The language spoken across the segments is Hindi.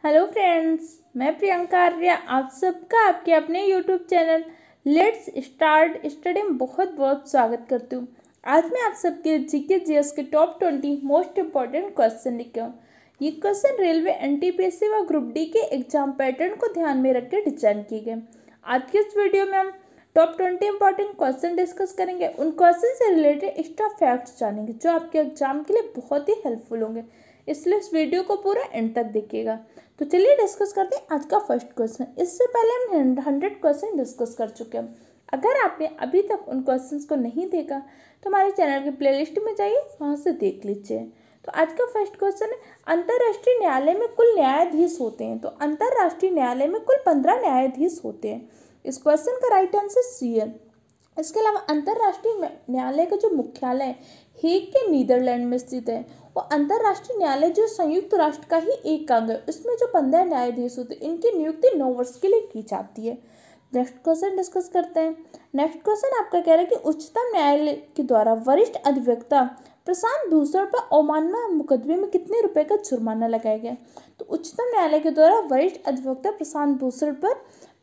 हेलो फ्रेंड्स, मैं प्रियंका आर्या आप सबका आपके अपने YouTube channel let's start study में बहुत बहुत स्वागत करती हूँ। आज मैं आप सबके जीके जीएस के टॉप 20 मोस्ट इंपॉर्टेंट क्वेश्चन लेके आऊँ। ये क्वेश्चन रेलवे एनटीपीसी व ग्रुप डी के एग्जाम पैटर्न को ध्यान में रख के डिजाइन किए गए। आज के इस वीडियो में हम टॉप 20 इंपॉर्टेंट क्वेश्चन डिस्कस करेंगे। उन क्वेश्चन से रिलेटेड एक्स्ट्रा फैक्ट्स जानेंगे जो आपके एग्जाम के लिए बहुत ही हेल्पफुल होंगे, इसलिए इस वीडियो को पूरा एंड तक देखिएगा। तो चलिए डिस्कस करते हैं आज का फर्स्ट क्वेश्चन। इससे पहले हम 100 क्वेश्चन डिस्कस कर चुके हैं। अगर आपने अभी तक उन क्वेश्चंस को नहीं देखा तो हमारे चैनल की प्लेलिस्ट में जाइए, वहाँ से देख लीजिए। तो आज का फर्स्ट क्वेश्चन है, अंतर्राष्ट्रीय न्यायालय में कुल न्यायाधीश होते हैं? तो अंतर्राष्ट्रीय न्यायालय में कुल 15 न्यायाधीश होते हैं। इस क्वेश्चन का राइट आंसर सी है। इसके अलावा अंतर्राष्ट्रीय न्यायालय का जो मुख्यालय हेग के नीदरलैंड में स्थित है। वो अंतर्राष्ट्रीय न्यायालय जो संयुक्त राष्ट्र का ही एक अंग है। इसमें जो 15 न्यायाधीश होते हैं इनकी नियुक्ति 9 वर्ष के लिए की जाती है। नेक्स्ट क्वेश्चन डिस्कस करते हैं। नेक्स्ट क्वेश्चन आपका कह रहा है कि उच्चतम न्यायालय के द्वारा वरिष्ठ अधिवक्ता प्रशांत भूषण पर अवमानना मुकदमे में कितने रुपए का जुर्माना लगाया गया? तो उच्चतम न्यायालय के द्वारा वरिष्ठ अधिवक्ता प्रशांत भूषण पर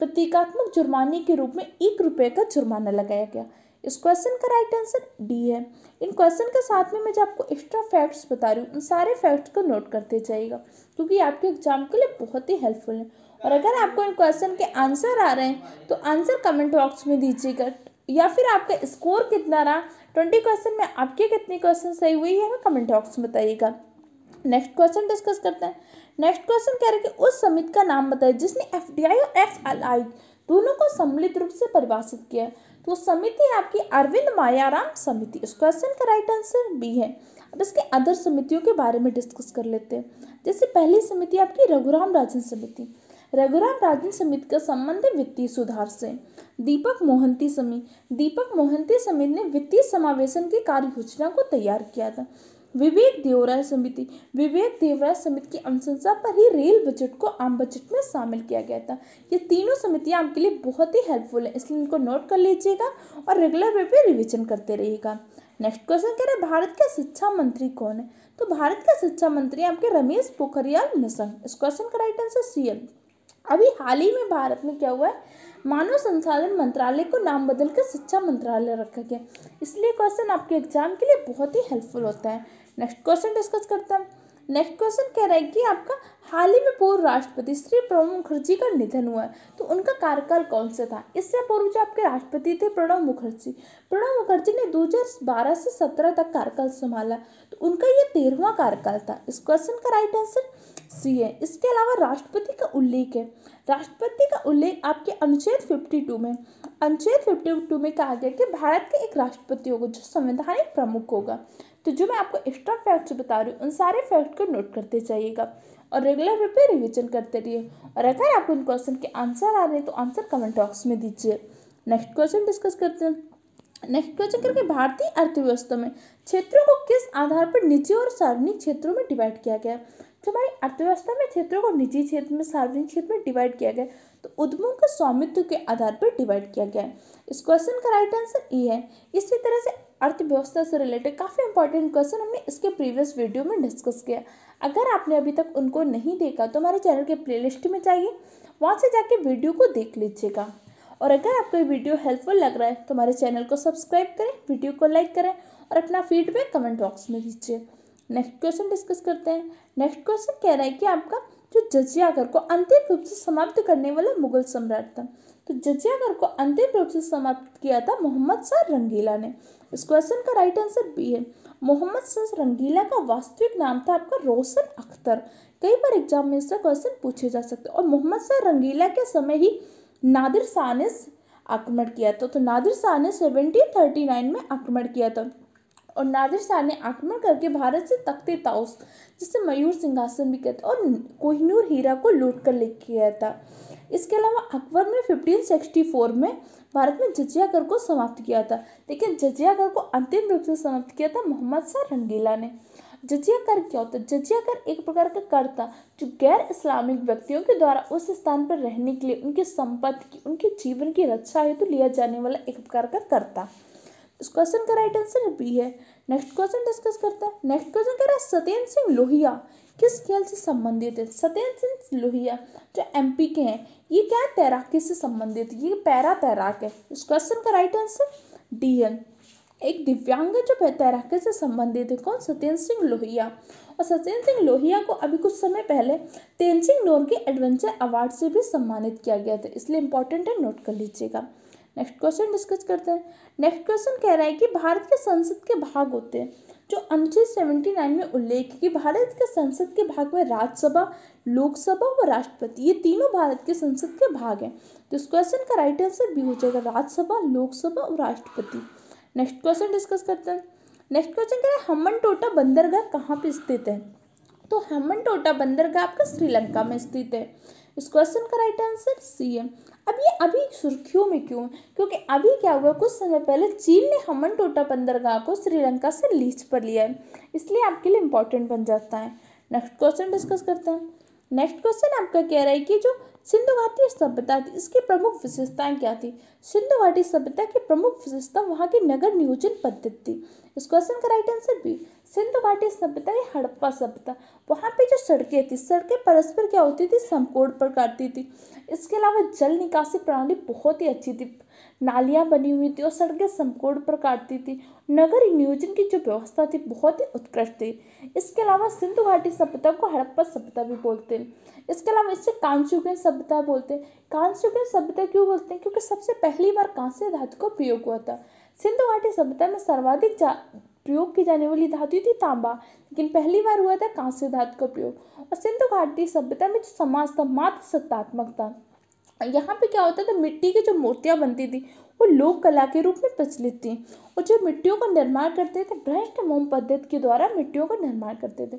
प्रतीकात्मक जुर्माने के रूप में 1 रुपये का जुर्माना लगाया गया। इस क्वेश्चन का राइट आंसर डी है। इन क्वेश्चन के साथ में मैं जो आपको एक्स्ट्रा फैक्ट्स बता रही हूँ उन सारे फैक्ट्स को नोट करते जाइएगा, क्योंकि आपके एग्जाम के लिए बहुत ही हेल्पफुल है। और अगर आपको इन क्वेश्चन के आंसर आ रहे हैं तो आंसर कमेंट बॉक्स में दीजिएगा, या फिर आपका स्कोर कितना रहा 20 क्वेश्चन में, आपके कितने क्वेश्चन सही हुई है हमें कमेंट बॉक्स में बताइएगा। नेक्स्ट क्वेश्चन डिस्कस करते हैं। नेक्स्ट क्वेश्चन कह रहे हैं कि उस समिति का नाम बताइए जिसने एफडीआई और एफएलआई दोनों को सम्मिलित रूप से परिभाषित किया है। तो समिति है आपकी अरविंद मायाराम समिति। इस क्वेश्चन का राइट आंसर बी है। अब इसके अदर समितियों के बारे में डिस्कस कर लेते हैं। जैसे पहली समिति आपकी रघुराम राजन समिति। रघुराम राजन समिति का संबंध है वित्तीय सुधार से। दीपक मोहंती समिति ने वित्तीय समावेशन की कार्य योजना को तैयार किया था। विवेक देवराय समिति की अनुशंसा पर ही रेल बजट को आम बजट में शामिल किया गया था। ये तीनों समितियां आपके लिए बहुत ही हेल्पफुल है, इसलिए इनको नोट कर लीजिएगा और रेगुलर वे पे रिविजन करते रहिएगा। नेक्स्ट क्वेश्चन कह रहे हैं भारत के शिक्षा मंत्री कौन है? तो भारत के शिक्षा मंत्री आपके रमेश पोखरियाल निशंक। इस क्वेश्चन का राइट आंसर सी है। अभी हाल ही में भारत में क्या हुआ है, मानव संसाधन मंत्रालय को नाम बदल कर शिक्षा मंत्रालय रखा गया, इसलिए क्वेश्चन आपके एग्जाम के लिए बहुत ही हेल्पफुल होता है। नेक्स्ट क्वेश्चन डिस्कस करते हैं। नेक्स्ट क्वेश्चन कह रहा है कि आपका हाल ही में पूर्व राष्ट्रपति श्री प्रणब मुखर्जी का निधन हुआ है, तो उनका कार्यकाल कौन सा था? इससे पूर्व जो आपके राष्ट्रपति थे प्रणब मुखर्जी ने 2012 से 17 तक कार्यकाल संभाला, तो उनका ये 13वां कार्यकाल था। इस क्वेश्चन का राइट आंसर सी है। इसके अलावा राष्ट्रपति का उल्लेख आपके अनुच्छेद 52 में कहा गया कि भारत के एक राष्ट्रपति होगा जो संवैधानिक प्रमुख होगा। तो जो मैं आपको एक्स्ट्रा फैक्ट्स बता रही हूँ उन सारे फैक्ट को नोट करते जाइएगा और रेगुलर वे पे रिविजन करते रहिए। और अगर आपको इन क्वेश्चन के आंसर आ रहे हैं तो आंसर कमेंट बॉक्स में दीजिए। नेक्स्ट क्वेश्चन डिस्कस करते हैं। नेक्स्ट क्वेश्चन करके भारतीय अर्थव्यवस्था में क्षेत्रों को किस आधार पर निजी और सार्वजनिक क्षेत्रों में डिवाइड किया गया? तो हमारी अर्थव्यवस्था में क्षेत्रों को निजी क्षेत्र में सार्वजनिक क्षेत्र में डिवाइड किया गया, तो उद्यमों के स्वामित्व के आधार पर डिवाइड किया गया है। इस क्वेश्चन का राइट आंसर ए है। इसी तरह से अर्थव्यवस्था से रिलेटेड काफ़ी इंपॉर्टेंट क्वेश्चन हमने इसके प्रीवियस वीडियो में डिस्कस किया। अगर आपने अभी तक उनको नहीं देखा तो हमारे चैनल के प्लेलिस्ट में जाइए, वहाँ से जाके वीडियो को देख लीजिएगा। और अगर आपको ये वीडियो हेल्पफुल लग रहा है तो हमारे चैनल को सब्सक्राइब करें, वीडियो को लाइक करें और अपना फीडबैक कमेंट बॉक्स में दीजिए। नेक्स्ट क्वेश्चन डिस्कस करते हैं। नेक्स्ट क्वेश्चन कह रहा है कि आपका जो जजिया कर को अंतिम रूप से समाप्त करने वाला मुगल सम्राट था, तो जजिया कर को अंतिम रूप से समाप्त किया था मोहम्मद शाह रंगीला ने। इस क्वेश्चन का राइट आंसर बी है। मोहम्मद शाह रंगीला का वास्तविक नाम था आपका रोशन अख्तर। कई बार एग्जाम में इसका क्वेश्चन पूछे जा सकते हैं। और मोहम्मद शाह रंगीला के समय ही नादिर शाह ने आक्रमण किया था, तो नादिर शाह ने 1739 में आक्रमण किया था और नादिर शाह ने आक्रमण करके भारत से तख्ते ताउस, जिसे मयूर सिंहासन भी कहते हैं, और कोहिनूर हीरा को लूट कर लेके गया था। इसके अलावा अकबर ने 1564 में भारत में जजिया कर को समाप्त किया था, लेकिन जजिया कर को अंतिम रूप से समाप्त किया था मोहम्मद शाह रंगीला ने। जजिया कर क्या होता है? जजिया कर एक प्रकार का कर था जो गैर इस्लामिक व्यक्तियों के द्वारा उस स्थान पर रहने के लिए उनकी संपत्ति की, उनके जीवन की रक्षा हेतु लिया जाने वाला एक प्रकार का कर था। इस क्वेश्चन का राइट आंसर बी है। नेक्स्ट क्वेश्चन डिस्कस करते हैं। नेक्स्ट क्वेश्चन कह रहा है सत्येंद्र सिंह लोहिया किस खेल से संबंधित है? सत्येंद्र सिंह लोहिया जो एमपी के हैं, ये क्या है? तैराकी से संबंधित, ये पैरा तैराक है। इस क्वेश्चन का राइट आंसर डी है। एक दिव्यांग जो तैराकी से संबंधित है, कौन? सत्येंद्र सिंह लोहिया। और सत्येंद्र सिंह लोहिया को अभी कुछ समय पहले तेनजिंग नोर्गे एडवेंचर अवार्ड से भी सम्मानित किया गया था, इसलिए इंपॉर्टेंट है, नोट कर लीजिएगा। नेक्स्ट क्वेश्चन डिस्कस करते हैं। नेक्स्ट क्वेश्चन कह रहा है कि भारत के संसद के भाग होते हैं, जो अनुच्छेद 79 में उल्लेख है कि भारत के संसद के भाग में राज्यसभा, लोकसभा और राष्ट्रपति, ये तीनों भारत के संसद के भाग हैं। तो इस क्वेश्चन का राइट आंसर बी हो जाएगा, राज्यसभा, लोकसभा और राष्ट्रपति। नेक्स्ट क्वेश्चन डिस्कस करते हैं। नेक्स्ट क्वेश्चन कह रहा है हम्बनटोटा बंदरगाह कहाँ पे स्थित है? तो हम्बनटोटा बंदरगाह आपका श्रीलंका में स्थित है। इस क्वेश्चन का राइट आंसर सी है। अब ये अभी सुर्खियों में क्यों? क्योंकि अभी क्या हुआ, कुछ समय पहले चीन ने हम्बनटोटा बंदरगाह को श्रीलंका से लीज पर लिया है, इसलिए आपके लिए इंपॉर्टेंट बन जाता है। नेक्स्ट क्वेश्चन डिस्कस करते हैं। नेक्स्ट क्वेश्चन आपका कह रहा है कि जो सिंधु घाटी सभ्यता थी, इसकी प्रमुख विशेषताएं क्या थी? सिंधु घाटी सभ्यता की प्रमुख विशेषता वहां की नगर नियोजन पद्धति थी। इस क्वेश्चन का राइट आंसर बी। सिंधु घाटी सभ्यता या हड़प्पा सभ्यता, वहां पे जो सड़कें थी, सड़कें परस्पर क्या होती थी? समकोण प्रकार की थी। इसके अलावा जल निकासी प्रणाली बहुत ही अच्छी थी, नालियां बनी हुई थी और सड़कें समकोण प्रकार की थी। नगर नियोजन की जो व्यवस्था थी बहुत ही उत्कृष्ट थी। इसके अलावा सिंधु घाटी सभ्यता को हड़प्पा सभ्यता भी बोलते हैं। इसके अलावा इससे कांस्ययुगीन सभ्यता बोलते हैं। कांस्ययुगीन सभ्यता क्यों बोलते हैं? क्योंकि सबसे पहली बार कांस्य धातु का प्रयोग हुआ था। सिंधु घाटी सभ्यता में सर्वाधिक प्रयोग की जाने वाली धातु थी तांबा, लेकिन पहली बार हुआ था कांस्य धातु का प्रयोग। और सिंधु घाटी सभ्यता में जो समाज था मात्र सत्तात्मक था। यहाँ पे क्या होता था, मिट्टी की जो मूर्तियां बनती थी वो लोक कला के रूप में प्रचलित थी, और जो मिट्टियों का निर्माण करते थे भ्रष्ट मोम पद्धति के द्वारा मिट्टियों का निर्माण करते थे।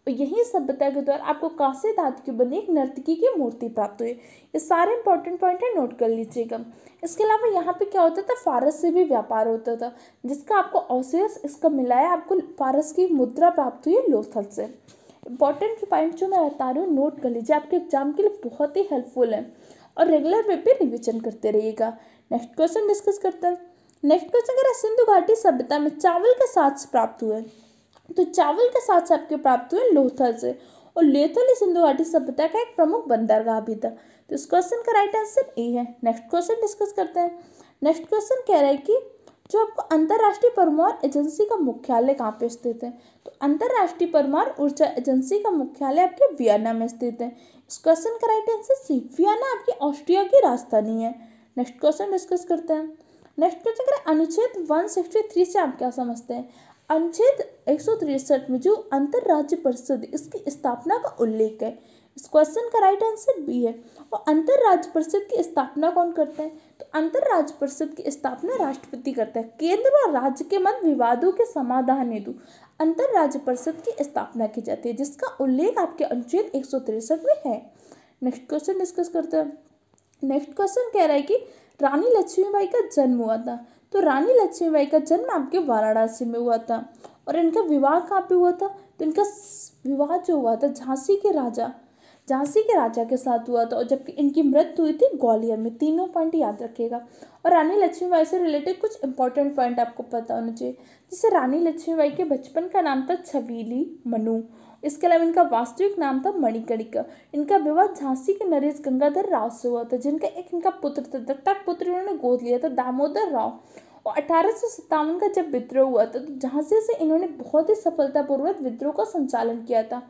और यही सभ्यता के द्वारा आपको कांस्य धातु की बनी एक नर्तकी की मूर्ति प्राप्त हुई। ये सारे इंपॉर्टेंट पॉइंट है, नोट कर लीजिएगा। इसके अलावा यहाँ पे क्या होता था, फारस से भी व्यापार होता था, जिसका आपको अवशेष इसका मिला है, आपको फारस की मुद्रा प्राप्त हुई है लोथल से। इंपॉर्टेंट पॉइंट जो मैं बता रही हूँ नोट कर लीजिए, आपके एग्जाम के लिए बहुत ही हेल्पफुल है, और रेगुलर वे पे रिविजन करते रहिएगा। नेक्स्ट क्वेश्चन डिस्कस करते हैं। नेक्स्ट क्वेश्चन कह रहा है सिंधु घाटी सभ्यता में चावल के साथ से प्राप्त हुए, तो चावल के साथ से आपके प्राप्त हुए लोथल से, और लोथल ही सिंधु घाटी सभ्यता का एक प्रमुख बंदरगाह भी था। तो इस क्वेश्चन का राइट आंसर ए है। नेक्स्ट क्वेश्चन डिस्कस करते हैं। नेक्स्ट क्वेश्चन कह रहा है कि जो आपको अंतर्राष्ट्रीय परमाणु एजेंसी का मुख्यालय कहाँ पे स्थित है? तो अंतर्राष्ट्रीय परमाणु ऊर्जा एजेंसी का मुख्यालय आपके वियना में स्थित है। इस क्वेश्चन का राइट आंसर सी, वियना आपकी ऑस्ट्रिया की राजधानी है। नेक्स्ट क्वेश्चन डिस्कस करते हैं। नेक्स्ट क्वेश्चन कह रहे हैं अनुच्छेद 163 से आप क्या समझते हैं? अनुच्छेद 163 में जो अंतर्राज्य परिषद इसकी स्थापना का उल्लेख है। इस क्वेश्चन का राइट आंसर बी है। और अंतर्राज्य परिषद की स्थापना कौन करता है? तो अंतर्राज्य परिषद की स्थापना राष्ट्रपति करता है। केंद्र और राज्य के मध्य विवादों के समाधान हेतु अंतर्राज्य परिषद की स्थापना की जाती है, जिसका उल्लेख आपके अनुच्छेद 163 में है। नेक्स्ट क्वेश्चन डिस्कस करते हैं। नेक्स्ट क्वेश्चन कह रहा है कि रानी लक्ष्मीबाई का जन्म हुआ था, तो रानी लक्ष्मीबाई का जन्म आपके वाराणसी में हुआ था, और इनका विवाह कहाँ पे हुआ था? तो इनका विवाह जो हुआ था झांसी के राजा के साथ हुआ था, और जबकि इनकी मृत्यु हुई थी ग्वालियर में। तीनों पॉइंट याद रखिएगा। और रानी लक्ष्मीबाई से रिलेटेड कुछ इंपॉर्टेंट पॉइंट आपको पता होना चाहिए, जैसे रानी लक्ष्मीबाई के बचपन का नाम था छबीली मनु। इसके अलावा इनका वास्तविक नाम था मणिकर्णिका। इनका विवाह झांसी के नरेश गंगाधर राव से हुआ था, जिनका एक इनका पुत्र था, दत्तक पुत्र इन्होंने गोद लिया था, दामोदर राव। और 1857 का जब विद्रोह हुआ था, तो झांसी से इन्होंने बहुत ही सफलतापूर्वक विद्रोह का संचालन किया था।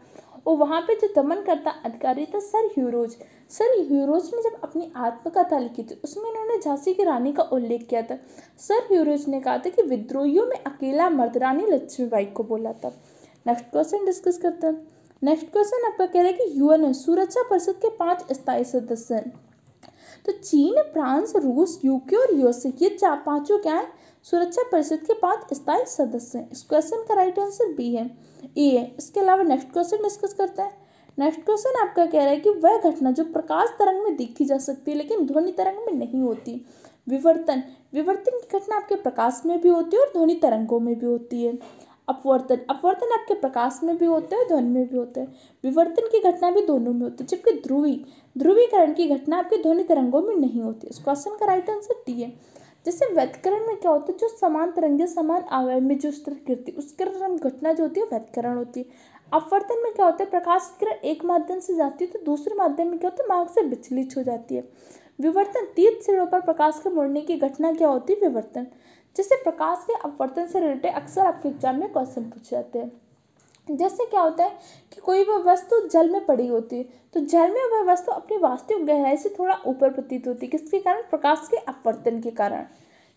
और वहाँ पे जो दमनकर्ता अधिकारी था सर ह्यूरोज ने जब अपनी आत्मकथा लिखी थी, उसमें इन्होंने झांसी की रानी का उल्लेख किया था। सर ह्यूरोज ने कहा था कि विद्रोहियों में अकेला मर्द रानी लक्ष्मीबाई को बोला था। नेक्स्ट क्वेश्चन डिस्कस करते हैं। नेक्स्ट क्वेश्चन आपका कह रहा है कि यूएन सुरक्षा परिषद के 5 स्थायी सदस्य हैं। तो चीन, फ्रांस, रूस, यूके और यूएसए, ये पांचों क्या है? सुरक्षा परिषद के 5 स्थायी सदस्य हैं। इस क्वेश्चन का राइट आंसर बी है, ए है। इसके अलावा नेक्स्ट क्वेश्चन डिस्कस करते हैं। नेक्स्ट क्वेश्चन आपका कह रहा है कि वह घटना जो प्रकाश तरंग में देखी जा सकती है लेकिन ध्वनि तरंग में नहीं होती, विवर्तन की घटना आपके प्रकाश में भी होती है और ध्वनि तरंगों में भी होती है। अपवर्तन आपके प्रकाश में भी होता है, ध्वनि में भी होता है। विवर्तन की घटना भी दोनों में होती है, जबकि ध्रुवीकरण की घटना आपके ध्वनि तरंगों में नहीं होती। इस क्वेश्चन का राइट आंसर डी है। जैसे व्यतिकरण में क्या होता है, जो समान तरंगे समान आयाम में जो गिरती उसकी घटना जो होती है व्यतिकरण होती है। अपवर्तन में क्या होता है, प्रकाश की किरण एक माध्यम से जाती है तो दूसरे माध्यम में क्या होता है, मार्ग से विचलित हो जाती है। विवर्तन, तीर्थ सिरों पर प्रकाश के मुड़ने की घटना क्या होती है, विवर्तन। जैसे प्रकाश के अपवर्तन से रिलेटेड अक्सर आपके एग्जाम में क्वेश्चन पूछे जाते हैं। जैसे क्या होता है कि कोई वह वस्तु जल में पड़ी होती है तो जल में वह वस्तु अपनी वास्तविक गहराई से थोड़ा ऊपर प्रतीत होती है, किसके कारण, प्रकाश के अपवर्तन के कारण।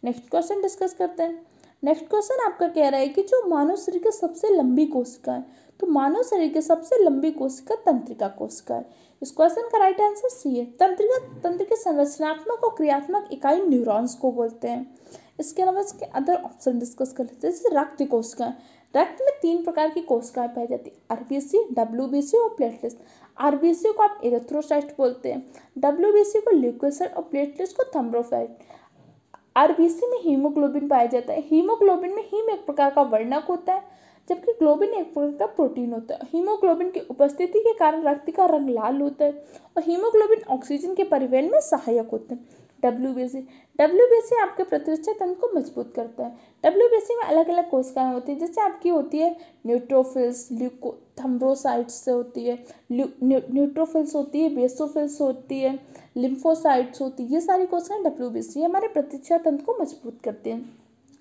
नेक्स्ट क्वेश्चन डिस्कस करते हैं। नेक्स्ट क्वेश्चन आपका कह रहा है कि जो मानव शरीर की सबसे लंबी कोशिका है, तो मानव शरीर की सबसे लंबी कोशिका तंत्रिका कोशिका है। इस क्वेश्चन का राइट आंसर सी है। तंत्र की संरचनात्मक और क्रियात्मक इकाई न्यूरॉन्स को बोलते हैं। इसके अलावा इसके अदर ऑप्शन डिस्कस कर लेते हैं। जैसे रक्त कोशिका, रक्त में 3 प्रकार की कोशिकाएं पाई जाती है, आरबीसी, डब्ल्यूबीसी और प्लेटलेट्स। आरबीसी को आप एरिथ्रोसाइट बोलते हैं, डब्ल्यूबीसी को ल्यूकोसाइट और प्लेटलेट्स को थ्रोम्बोसाइट। आरबीसी में हीमोग्लोबिन पाया जाता है। हीमोग्लोबिन में हीम एक प्रकार का वर्णक होता है जबकि ग्लोबिन एक प्रकार का प्रोटीन होता है। हीमोग्लोबिन की उपस्थिति के कारण रक्त का रंग लाल होता है और हीमोग्लोबिन ऑक्सीजन के परिवहन में सहायक होते हैं। डब्ल्यूबीसी आपके प्रतिरक्षा तंत्र को मजबूत करता है। डब्ल्यूबीसी में अलग अलग कोशिकाएं होती है, जैसे आपकी होती है न्यूट्रोफिल्स, थ्रोम्बोसाइट्स से होती है, न्यूट्रोफिल्स होती है, बेसोफिल्स होती है, लिम्फोसाइट्स होती है। ये सारी कोशिकाएं डब्ल्यूबीसी हमारे प्रतिरक्षा तंत्र को मजबूत करती हैं।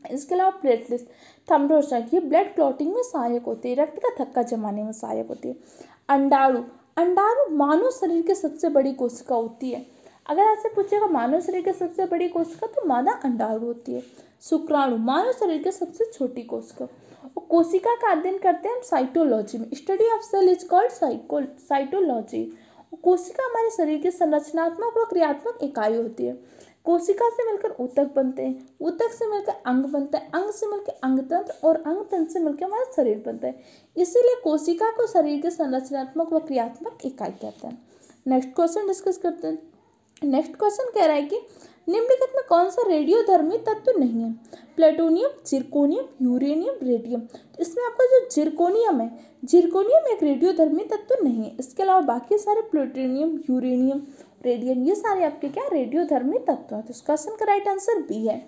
इसके अलावा प्लेटलेट्स, थ्रोम्बोसाइट, ये ब्लड क्लॉटिंग में सहायक होती है, रक्त का थक्का जमाने में सहायक होती है। अंडाणु मानव शरीर की सबसे बड़ी कोशिका होती है। अगर आपसे पूछेगा मानव शरीर की सबसे बड़ी कोशिका तो मादा अंडाणु होती है। शुक्राणु मानव शरीर की सबसे छोटी कोशिका। और कोशिका का अध्ययन करते हैं हम साइटोलॉजी में। Study of cell is called cytology. कोशिका हमारे शरीर की संरचनात्मक व क्रियात्मक इकाई होती है। कोशिका से मिलकर ऊतक बनते हैं, ऊतक से मिलकर अंग बनता है, अंग से मिलकर अंगतंत्र और अंगतंत्र से मिलकर हमारा शरीर बनता है। इसीलिए कोशिका को शरीर के संरचनात्मक व क्रियात्मक इकाई कहते हैं। नेक्स्ट क्वेश्चन डिस्कस करते हैं। नेक्स्ट क्वेश्चन कह रहा है कि निम्नलिखित में कौन सा रेडियोधर्मी तत्व नहीं है, प्लेटोनियम, जिरकोनियम, यूरेनियम, रेडियम। तो इसमें आपका जो जिरकोनियम है, जिरकोनियम एक रेडियोधर्मी तत्व नहीं है। इसके अलावा बाकी सारे प्लूटोनियम, यूरेनियम, रेडियम, ये सारे आपके क्या रेडियोधर्मी तत्व हैं। तो इस क्वेश्चन का राइट आंसर बी है।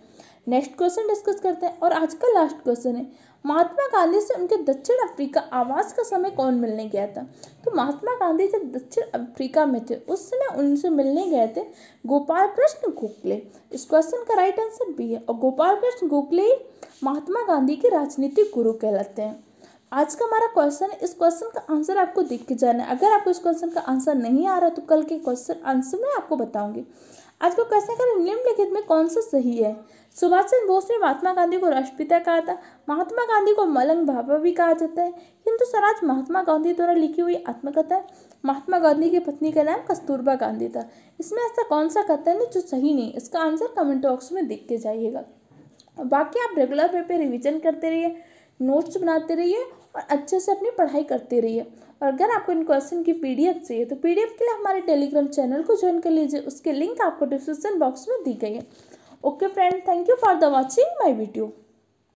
नेक्स्ट क्वेश्चन डिस्कस करते हैं और आज का लास्ट क्वेश्चन है, महात्मा गांधी से उनके दक्षिण अफ्रीका आवास का समय कौन मिलने गया था। तो महात्मा गांधी जब दक्षिण अफ्रीका में थे उस समय उनसे मिलने गए थे गोपाल कृष्ण गोखले। इस क्वेश्चन का राइट आंसर बी है और गोपाल कृष्ण गोखले ही महात्मा गांधी के राजनीतिक गुरु कहलाते हैं। आज का हमारा क्वेश्चन है, इस क्वेश्चन का आंसर आपको देख के जाना है। अगर आपको इस क्वेश्चन का आंसर नहीं आ रहा तो कल के क्वेश्चन आंसर में आपको बताऊंगी। आज का क्वेश्चन का निम्नलिखित में कौन सा सही है। सुभाष चंद्र बोस ने महात्मा गांधी को राष्ट्रपिता कहा था। महात्मा गांधी को मलंग बाबा भी कहा जाता है। हिंदू स्वराज महात्मा गांधी द्वारा लिखी हुई आत्मकथा है। महात्मा गांधी की पत्नी का नाम कस्तूरबा गांधी था। इसमें ऐसा कौन सा कथन है जो सही नहीं, इसका आंसर कमेंट बॉक्स में देख के जाइएगा। बाकी आप रेगुलर वे पे रिविजन करते रहिए, नोट्स बनाते रहिए और अच्छे से अपनी पढ़ाई करते रहिए। और अगर आपको इन क्वेश्चन की पीडीएफ चाहिए तो पीडीएफ के लिए हमारे टेलीग्राम चैनल को ज्वाइन कर लीजिए, उसके लिंक आपको डिस्क्रिप्शन बॉक्स में दी गई है। Okay friend, thank you for the watching my video.